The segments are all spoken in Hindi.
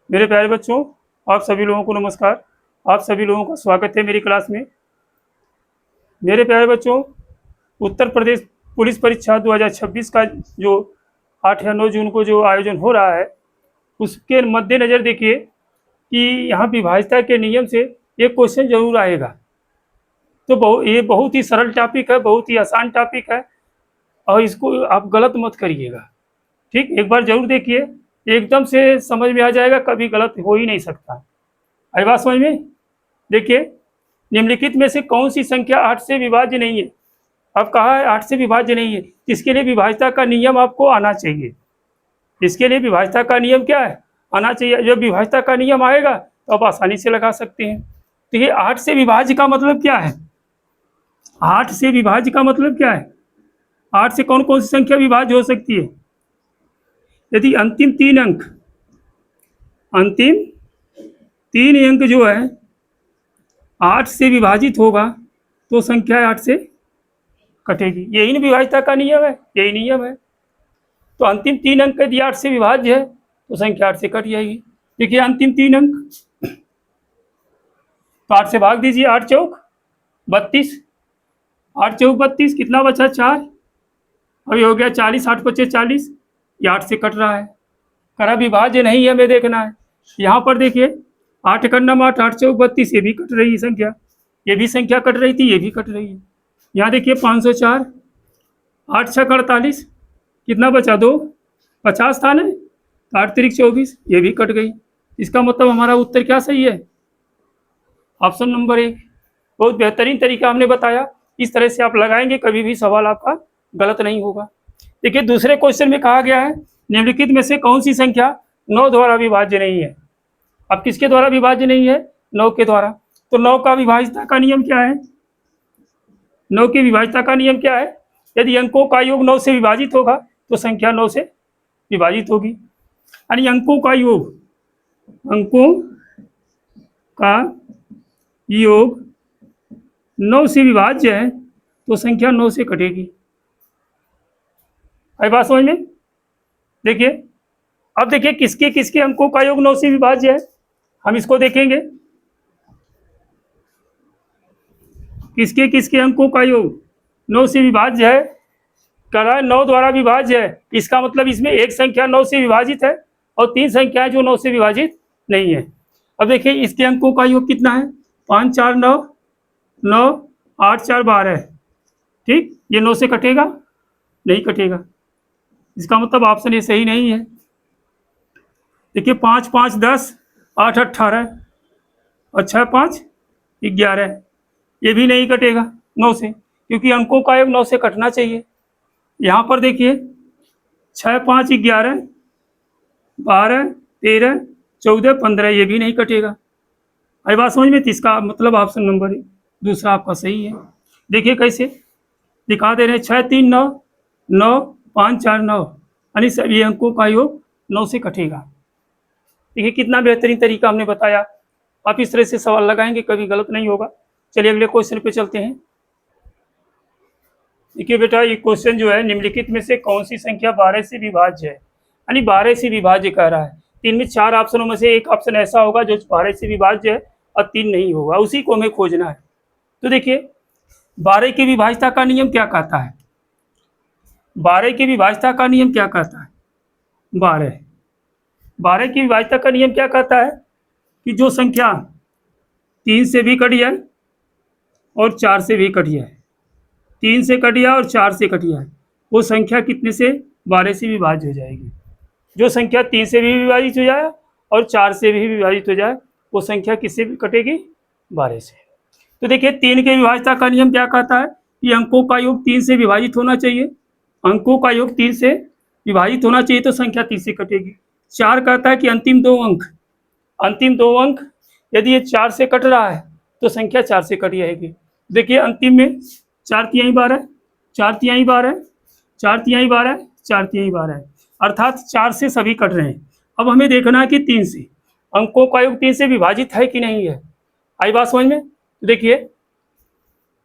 मेरे प्यारे बच्चों, आप सभी लोगों को नमस्कार। आप सभी लोगों का स्वागत है मेरी क्लास में। मेरे प्यारे बच्चों, उत्तर प्रदेश पुलिस परीक्षा 2026 का जो 8 या 9 जून को जो आयोजन हो रहा है, उसके मद्देनज़र देखिए कि यहाँ विभाज्यता के नियम से एक क्वेश्चन जरूर आएगा। तो ये बहुत ही सरल टॉपिक है, बहुत ही आसान टॉपिक है और इसको आप गलत मत करिएगा। ठीक, एक बार जरूर देखिए, एकदम से समझ में आ जाएगा, कभी गलत हो ही नहीं सकता। आई बात समझ में? देखिए, निम्नलिखित में से कौन सी संख्या 8 से विभाज्य नहीं है? अब कहा है 8 से विभाज्य नहीं है, इसके लिए विभाज्यता का नियम आपको आना चाहिए। इसके लिए विभाज्यता का नियम क्या है? आना चाहिए। जब विभाज्यता का नियम आएगा तो आप आसानी से लगा सकते हैं। तो ये 8 से विभाज्य का मतलब क्या है? 8 से विभाज्य का मतलब क्या है? 8 से कौन कौन सी संख्या विभाज्य हो सकती है? यदि अंतिम तीन अंक जो है 8 से विभाजित होगा तो संख्या 8 से कटेगी। यही ना विभाज्यता का नियम है, यही नियम है। तो अंतिम 3 अंक यदि 8 से विभाज्य है तो संख्या 8 से कट जाएगी। देखिए अंतिम 3 अंक, तो 8 से भाग दीजिए। 8 चौक 32, 8 चौक 32, कितना बचा? 4। अभी हो गया 40, 8 बचे 40, ये 8 से कट रहा है। करा विभाज्य नहीं है, हमें देखना है। यहाँ पर देखिए 8 करना 8, 8 चौक 32, ये भी कट रही है संख्या, ये भी संख्या कट रही थी, ये भी कट रही है। यहाँ देखिए 504, 8 छः 48, कितना बचा? 2, 50 था ना, 8 तिरिक 24, ये भी कट गई। इसका मतलब हमारा उत्तर क्या सही है? Option number 1। बहुत बेहतरीन तरीका हमने बताया, इस तरह से आप लगाएंगे कभी भी सवाल आपका गलत नहीं होगा। देखिए दूसरे क्वेश्चन में कहा गया है निम्नलिखित में से कौन सी संख्या 9 द्वारा विभाज्य नहीं है? अब किसके द्वारा विभाज्य नहीं है? 9 के द्वारा। तो 9 का विभाज्यता का नियम क्या है? 9 की विभाज्यता का नियम क्या है? यदि अंकों का योग 9 से विभाजित होगा तो संख्या 9 से विभाजित होगी। यानी अंकों का योग 9 से विभाज्य है तो संख्या 9 से कटेगी। आई बात समझ में? देखिए, अब देखिए किसके किसके अंकों का योग 9 से विभाज्य है, हम इसको देखेंगे। किसके किसके अंकों का योग 9 से विभाज्य है? कह रहा है 9 द्वारा विभाज्य है, इसका मतलब इसमें एक संख्या 9 से विभाजित है और 3 संख्याएं जो 9 से विभाजित नहीं है। अब देखिए इसके अंकों का योग कितना है? 5 4 9, 9 8 4 12। ठीक, ये 9 से कटेगा? नहीं कटेगा। इसका मतलब ऑप्शन ये सही नहीं है। देखिए 5 5 10, 8 18 और 6 5 11, ये भी नहीं कटेगा 9 से, क्योंकि अंकों का योग 9 से कटना चाहिए। यहाँ पर देखिए 6 5 11, 12 13 14 15, ये भी नहीं कटेगा। आई बात समझ में? इसका मतलब ऑप्शन नंबर दूसरा आपका सही है। देखिए कैसे दिखा दे रहे हैं, 6 3 9, 9 5 4 9, यानी सभी अंकों का योग 9 से कटेगा। देखिए कितना बेहतरीन तरीका हमने बताया। आप इस तरह से सवाल लगाएंगे कभी गलत नहीं होगा। चलिए अगले क्वेश्चन पे चलते हैं। देखिए बेटा, ये क्वेश्चन जो है निम्नलिखित में से कौन सी संख्या 12 से विभाज्य है? यानी 12 से विभाज्य कह रहा है। तीन में 4 ऑप्शनों में से एक ऑप्शन ऐसा होगा जो 12 से विभाज्य है और 3 नहीं होगा, उसी को हमें खोजना है। तो देखिए 12 की विभाज्यता का नियम क्या कहता है? 12 की विभाज्यता का नियम क्या कहता है? 12 की विभाज्यता का नियम क्या कहता है कि जो संख्या 3 से भी कटी है और 4 से भी कटी है, 3 से कटिया और 4 से कटिया है, वो संख्या कितने से? 12 से विभाज्य हो जाएगी। जो संख्या 3 से भी विभाजित हो जाए और 4 से भी विभाजित हो जाए, वो संख्या किससे भी कटेगी? 12 से। तो देखिए 3 के विभाज्यता का नियम क्या कहता है कि अंकों का योग 3 से विभाजित होना चाहिए। अंकों का योग 3 से विभाजित होना चाहिए तो संख्या 3 से कटेगी। 4 कहता है कि अंतिम दो अंक यदि ये 4 से कट रहा है तो संख्या 4 से कट जाएगी। देखिए अंतिम में 4 तिहाई 12, 4 तिहाई 12, 4 तिहाई 12, 4 तिहाई 12, अर्थात 4 से सभी कट रहे हैं। अब हमें देखना है कि 3 से अंकों का योग 3 से विभाजित है कि नहीं है। आई बात समझ में? देखिए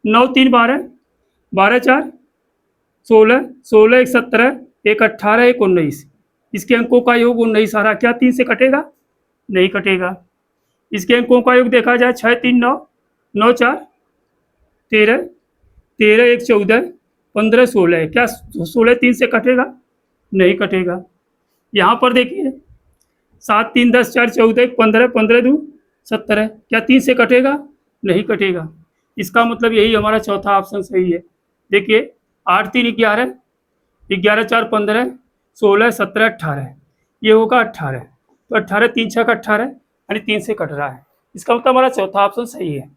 9 3 12, 12 4 16, 16 1 17, 1 18, 1 19, इसके अंकों का योग 19 आ रहा, क्या 3 से कटेगा? नहीं कटेगा। इसके अंकों का योग देखा जाए 6 3 9, 9 4 13, 13 1 14, 15 16, क्या 16 3 से कटेगा? नहीं कटेगा। यहाँ पर देखिए 7 3 10 4 14 15, 15 2 17, क्या 3 से कटेगा? नहीं कटेगा। इसका मतलब यही हमारा चौथा ऑप्शन सही है। देखिए 8 3 11, 11 4 15, 16 17 18, ये होगा 18। तो 18 3 6 का 18 यानी 3 से कट रहा है। इसका मतलब हमारा चौथा ऑप्शन सही है।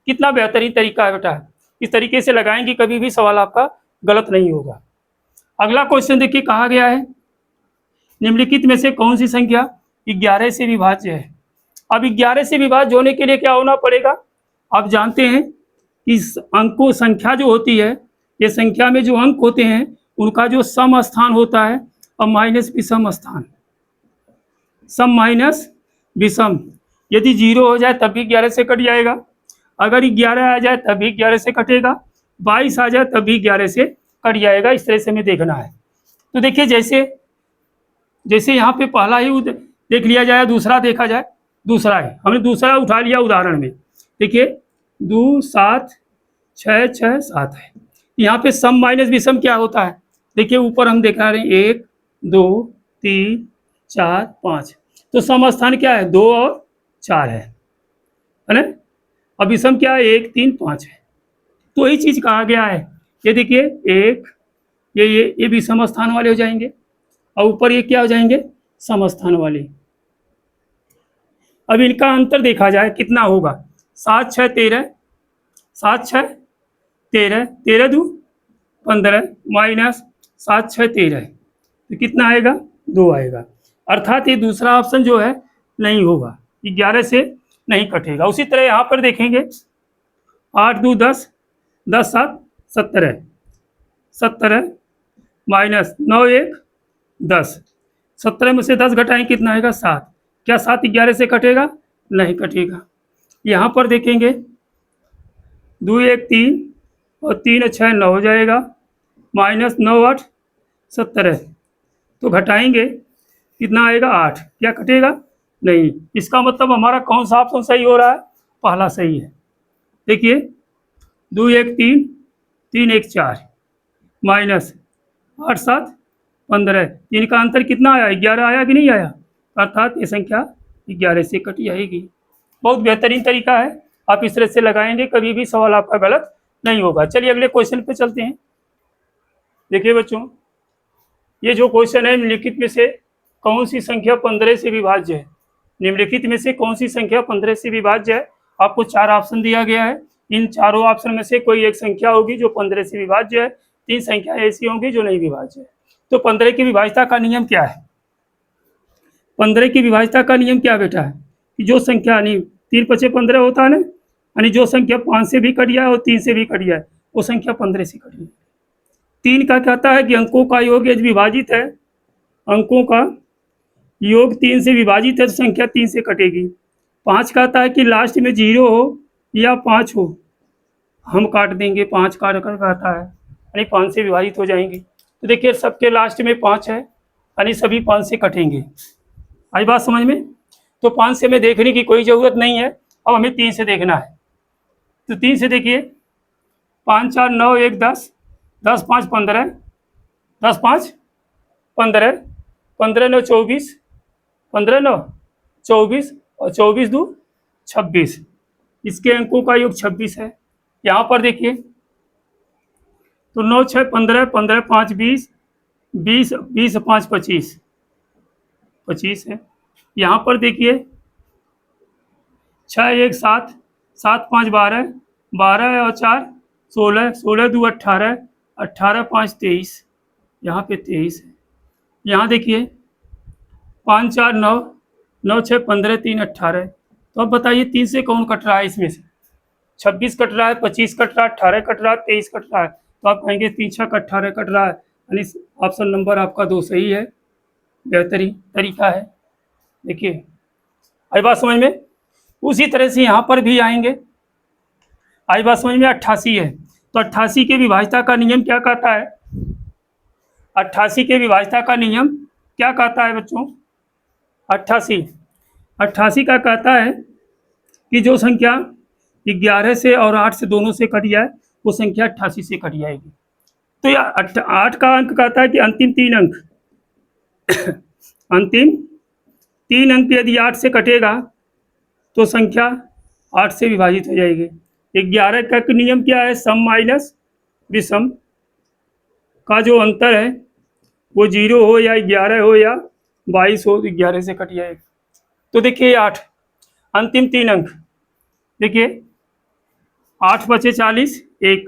कितना बेहतरीन तरीका है बेटा। इस तरीके से लगाएंगे कभी भी सवाल आपका गलत नहीं होगा। अगला क्वेश्चन देखिए कहा गया है निम्नलिखित में से कौन सी संख्या 11 से विभाज्य है। अब 11 से विभाज्य होने के लिए क्या होना पड़ेगा? आप जानते हैं कि अंकों संख्या जो होती है, ये संख्या में जो अंक होते हैं उनका जो सम स्थान होता है और माइनस विषम स्थान, सम माइनस विषम, यदि 0 हो जाए तब भी 11 से कट जाएगा, अगर 11 आ जाए तब भी 11 से कटेगा, 22 आ जाए तब भी 11 से कट जाएगा। इस तरह से हमें देखना है। तो देखिए जैसे जैसे यहाँ पे पहला ही देख लिया जाए, दूसरा देखा जाए, दूसरा है, हमने दूसरा उठा लिया उदाहरण में। देखिए 2 7 6 6 7 है। यहाँ पे सम माइनस विषम क्या होता है? देखिए ऊपर हम दिखा रहे हैं 1 2 3 4 5, तो सम स्थान क्या है? 2 और 4 है ना। अब विषम क्या है? 1 3 5 है। तो यही चीज कहा गया है। ये देखिए एक ये विषम स्थान वाले हो जाएंगे और ऊपर ये क्या हो जाएंगे? सम स्थान वाले। अब इनका अंतर देखा जाए कितना होगा? 7 6 13, 7 6 13, 13 2 15 माइनस 7 6 13, तो कितना आएगा? 2 आएगा। अर्थात ये दूसरा ऑप्शन जो है नहीं होगा, 11 से नहीं कटेगा। उसी तरह यहाँ पर देखेंगे 8 2 10, 10 7 17, 17 माइनस 9 1 10, 17 में से 10 घटाएं कितना आएगा? 7, क्या 7 11 से कटेगा? नहीं कटेगा। यहाँ पर देखेंगे 2 1 3 और 3 6 9 हो जाएगा, माइनस 9 8 17, तो घटाएंगे कितना आएगा? 8, क्या कटेगा? नहीं। इसका मतलब हमारा कौन सा ऑप्शन सही हो रहा है? पहला सही है। देखिए 2 1 3, 3 1 4, माइनस 8 7 15, इनका अंतर कितना आया? 11 आया कि नहीं आया? अर्थात ये संख्या 11 से कट जाएगी। बहुत बेहतरीन तरीका है, आप इस तरह से लगाएंगे कभी भी सवाल आपका गलत नहीं होगा। चलिए अगले क्वेश्चन पे चलते हैं। देखिए बच्चों, ये जो क्वेश्चन है निम्नलिखित में से कौन सी संख्या 15 से विभाज्य है। निम्नलिखित में से कौन सी संख्या 15 से विभाज्य है? आपको 4 ऑप्शन दिया गया है। इन चारों ऑप्शन में से कोई एक संख्या होगी जो 15 से विभाज्य है, 3 संख्या ऐसी होंगी जो नहीं विभाज्य है। तो 15 की विभाज्यता का नियम क्या है? 15 की विभाज्यता का नियम क्या बेटा है कि जो संख्या नहीं 3 5 15 होता है ना, यानी जो संख्या 5 से भी कट जाए और 3 से भी कट जाए वो संख्या 15 से कट जाए। 3 का कहता है कि अंकों का योग यदि विभाजित है, अंकों का योग 3 से विभाजित है तो संख्या 3 से कटेगी। 5 कहता है कि लास्ट में 0 हो या 5 हो, हम काट देंगे, 5 काट कर कहता है यानी 5 से विभाजित हो जाएंगे। तो देखिए सबके लास्ट में 5 है यानी सभी 5 से कटेंगे। आई बात समझ में? तो 5 से हमें देखने की कोई ज़रूरत नहीं है, अब हमें 3 से देखना है। तो 3 से देखिए 5 4 9 1 10, 10 5 15, 10 5 15, 15 9 24, 15 9 24 और 24 2 26, इसके अंकों का योग 26 है। यहाँ पर देखिए तो 9 6 15, 15 5 20, 20 20 5 25, 25 है। यहाँ पर देखिए 6 1 7, 7 5 12, 12 और 4 16, 16 2 18, 18 5 23, यहाँ पे 23 है। यहाँ देखिए 5 4 9, 9 6 15, 3 18, तो अब बताइए 3 से कौन कट रहा है? इसमें से 26 कट रहा है, 25 कट रहा है, 18 कट रहा है, 23 कट रहा है, तो आप कहेंगे 3 6 18 कट रहा है, यानी ऑप्शन नंबर आपका 2 सही है। बेहतरीन तरीका है। देखिए आई बात समझ में? उसी तरह से यहाँ पर भी आएंगे। आई बात समझ में? 88 है, तो 88 के विभाज्यता का नियम क्या कहता है? 88 के विभाज्यता का नियम क्या कहता है बच्चों? 88 88 का कहता है कि जो संख्या 11 से और 8 से दोनों से कट जाए वो संख्या 88 से कट जाएगी। तो ये 8 का अंक कहता है कि अंतिम 3 अंक अंतिम 3 अंक यदि 8 से कटेगा तो संख्या 8 से विभाजित हो जाएगी। 11 का नियम क्या है? सम माइनस विषम का जो अंतर है वो 0 हो या 11 हो या 22 हो, 11 से कट जाएगा। तो देखिए 8 अंतिम 3 अंक, देखिए 8 बचे 40, 1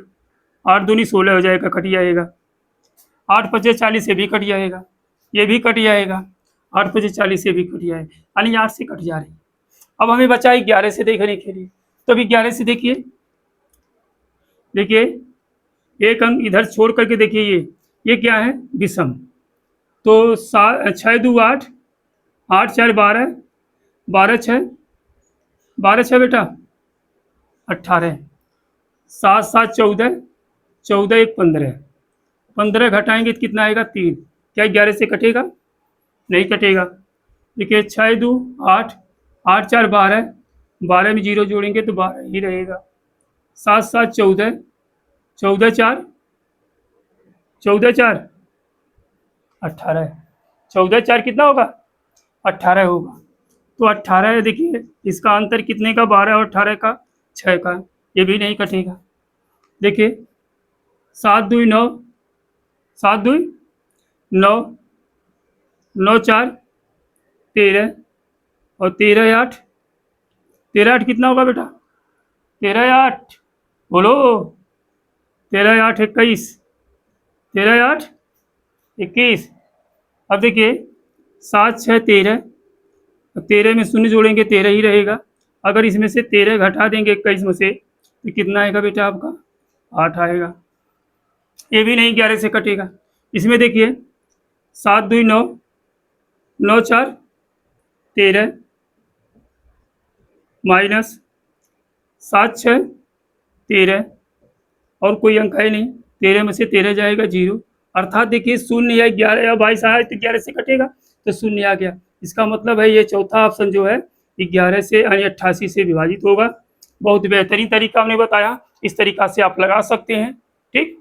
8 दूनी 16 हो जाएगा, कट जाएगा। 8 बचे 40 से भी कट जाएगा, ये भी कट जाएगा, 8 बचे 40 से भी कट जाएगा, यानी 8 से कट जा रही। अब हमें बचा 11 से देखने के लिए, तो अभी 11 से देखिए एक अंक इधर छोड़ करके देखिए, ये क्या है? विषम। तो 6 2 8, 8 4 12, 12 6 बेटा 18, 7 7 14, 14 1 15, 15 घटाएंगे तो कितना आएगा? 3। क्या 11 से कटेगा? नहीं कटेगा। देखिए 6 2 8, 8 4 12, 12 में 0 जोड़ेंगे तो 12 ही रहेगा। 7 7 14, 14 4, 14 4 18, 14 4 कितना होगा? 18 होगा। तो 18 देखिए इसका अंतर कितने का? 12 और 18 का 6 का, ये भी नहीं कटेगा। देखिए 7 2 9, 7 2 9, 9 4 13 और 13 8, 13 8 कितना होगा बेटा? 13 8 बोलो, 13 8 21, 13 8 21। अब देखिए 7 6 13, 13 में शून्य जोड़ेंगे 13 ही रहेगा। अगर इसमें से 13 घटा देंगे 21 में से तो कितना आएगा बेटा आपका? 8 आएगा। ये भी नहीं 11 से कटेगा। इसमें देखिए 7 2 9, 9 4 13 माइनस 7 6 13 और कोई अंक है नहीं, 13 में से 13 जाएगा 0, अर्थात देखिए 0 या 11 या 22 आया तो 11 से कटेगा तो 0 आ गया। इसका मतलब है ये चौथा ऑप्शन जो है 11 से यानी 88 से विभाजित होगा। बहुत बेहतरीन तरीका हमने बताया, इस तरीका से आप लगा सकते हैं। ठीक,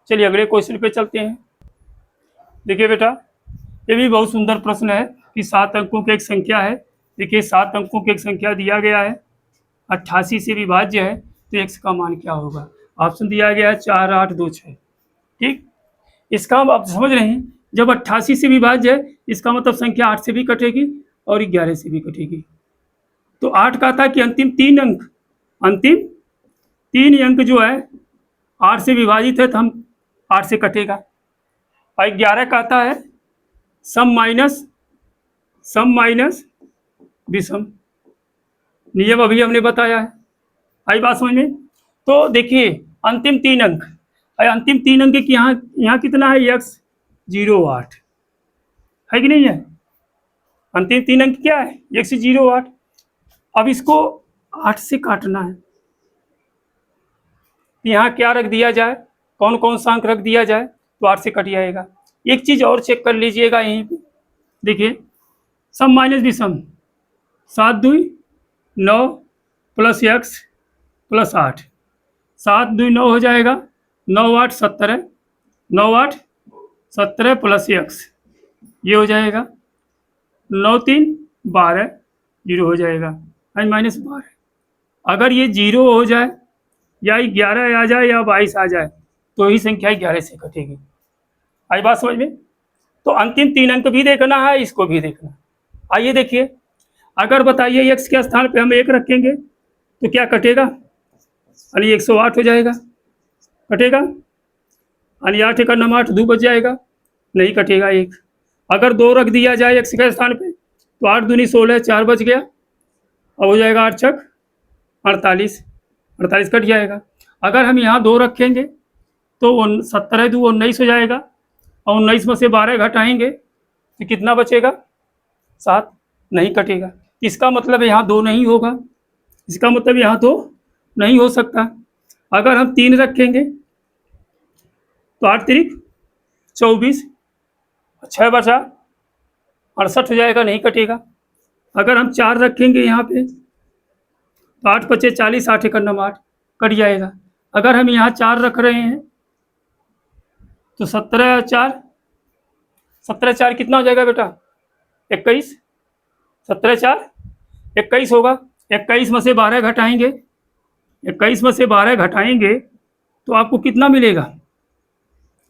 चलिए अगले क्वेश्चन पे चलते हैं। देखिए बेटा ये भी बहुत सुंदर प्रश्न है कि 7 अंकों की एक संख्या है। देखिए 7 अंकों की एक संख्या दिया गया है, 88 से विभाज्य है, तो x का मान क्या होगा? ऑप्शन दिया गया है 4 8 2 6। ठीक, इसका आप समझ रहे हैं, जब 88 से विभाज्य है इसका मतलब संख्या 8 से भी कटेगी और 11 से भी कटेगी। तो 8 का था कि अंतिम 3 अंक, अंतिम 3 अंक जो है 8 से विभाजित है तो हम 8 से कटेगा। और 11 कहता है सम माइनस विषम, नियम अभी हमने बताया है। आई बात समझ में? तो देखिए अंतिम 3 अंक, अंतिम 3 अंक की यहाँ कितना है? x 0 8 है कि नहीं है? अंतिम 3 अंक क्या है? x 0 8। अब इसको 8 से काटना है, यहाँ क्या रख दिया जाए? कौन कौन सा अंक रख दिया जाए तो 8 से कट जाएगा। एक चीज और चेक कर लीजिएगा यहीं पे, देखिए सम माइनस विषम, 7 2 9 प्लस x प्लस 8, 7 2 9 हो जाएगा, 9 8 17, 9 8 17 प्लस x, ये हो जाएगा 9 3 12, 0 हो जाएगा माइनस 12। अगर ये 0 हो जाए या 11 आ जाए या 22 आ जाए तो ही संख्या 11 से कटेगी। आई बात समझ में? तो अंतिम 3 अंक भी देखना है, इसको भी देखना। आइए देखिए, अगर बताइए x के स्थान पे हम 1 रखेंगे तो क्या कटेगा? यानी 108 हो जाएगा, कटेगा? यानी 8 1 9 8 2 बच जाएगा, नहीं कटेगा 1। अगर 2 रख दिया जाए x के स्थान पे तो 8 दूनी 16, 4 बच गया, अब हो जाएगा 8 छक 48, 48 कट जाएगा। अगर हम यहाँ 2 रखेंगे तो 17 2 19 हो जाएगा, और 19 में से 12 घटाएंगे तो कितना बचेगा? 7, नहीं कटेगा। इसका मतलब यहाँ 2 नहीं होगा, इसका मतलब यहाँ 2 नहीं हो सकता। अगर हम 3 रखेंगे तो 8 3 24, 6 बचा 68 हो जाएगा, नहीं कटेगा। अगर हम 4 रखेंगे यहाँ पे तो 8 पचे 40, 8 एक नम 8 कट जाएगा। अगर हम यहाँ 4 रख रहे हैं तो 17 4 कितना हो जाएगा बेटा? 21। 17 4 21 होगा। 21 में से 12 घटाएंगे, 21 में से 12 घटाएंगे तो आपको कितना मिलेगा?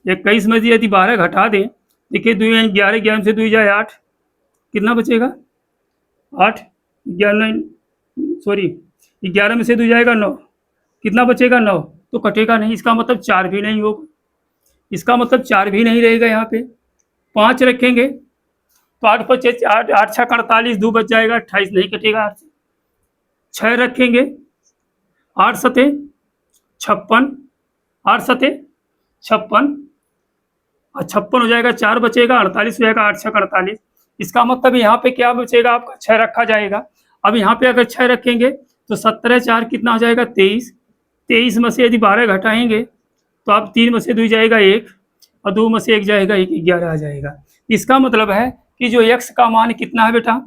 21 में से यदि 12 घटा दें, देखिए 2 11, 11 से 2 जाए 8, कितना बचेगा? 8, 11 सॉरी 11 में से 2 जाएगा 9, कितना बचेगा? 9। तो कटेगा नहीं, इसका मतलब 4 भी नहीं होगा, इसका मतलब 4 भी नहीं रहेगा। यहाँ पे 5 रखेंगे तो 8 पचे 8, 8 6 48, 2 बच जाएगा, 28 नहीं कटेगा 8 से। 6 रखेंगे, 8 सते 56, 8 सते 56 और 56 हो जाएगा, 4 बचेगा, 48 हो जाएगा, 8 6 48। इसका मतलब यहाँ पे क्या बचेगा आपका? 6 रखा जाएगा। अब यहाँ पे अगर 6 रखेंगे तो 17 4 कितना हो जाएगा? 23। 23 में से यदि 12 घटाएंगे तो आप 3 में से 2 जाएगा 1 और 2 में से 1 जाएगा 1, 11 आ जाएगा। इसका मतलब है कि जो x का मान कितना है बेटा?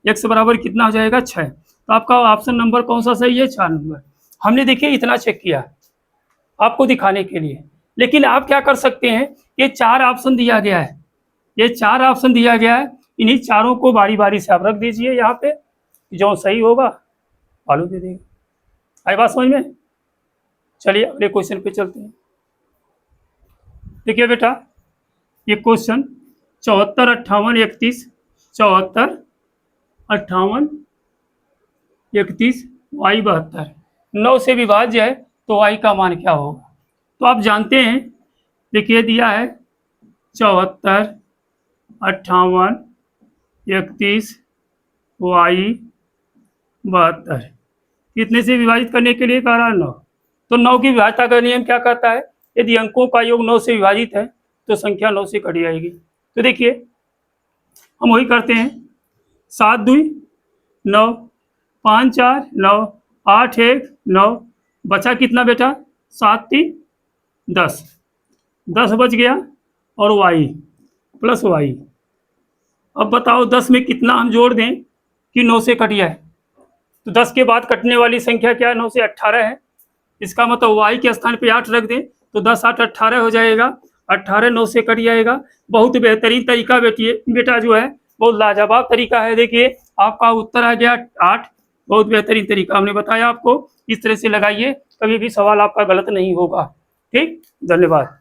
x बराबर कितना हो जाएगा? 6। तो आपका ऑप्शन नंबर कौन सा सही है? 4 नंबर। हमने देखिए इतना चेक किया आपको दिखाने के लिए, लेकिन आप क्या कर सकते हैं? ये 4 ऑप्शन दिया गया है, ये 4 ऑप्शन दिया गया है, इन्हीं चारों को बारी बारी से आप रख दीजिए यहाँ पे, जो सही होगा फॉलो दे देगा। आई बात समझ में? चलिए अगले क्वेश्चन पे चलते हैं। देखिए बेटा ये क्वेश्चन 74 58 31, 74 58 31 y 72 9 से विभाज्य है तो y का मान क्या होगा? तो आप जानते हैं, देखिए दिया है 74 58 31 y 72 कितने से विभाजित करने के लिए कह रहा है? 9। तो 9 की विभाज्यता का नियम क्या कहता है? यदि अंकों का योग 9 से विभाजित है तो संख्या 9 से कट जाएगी। तो देखिए हम वही करते हैं, 7 2 9, 5 4 9, 8 1 9, बचा कितना बेटा? 7 3 10, 10 बच गया और y प्लस y। अब बताओ 10 में कितना हम जोड़ दें कि 9 से कट जाए? तो 10 के बाद कटने वाली संख्या क्या है? 9 से 18 है। इसका मतलब y के स्थान पे 8 रख दें तो 10 8 18 हो जाएगा, 18 9 से कट जाएगा। बहुत बेहतरीन तरीका बेटा जो है, बहुत लाजवाब तरीका है। देखिए आपका उत्तर आ गया 8। बहुत बेहतरीन तरीका हमने बताया आपको, इस तरह से लगाइए, कभी भी सवाल आपका गलत नहीं होगा। ठीक, धन्यवाद।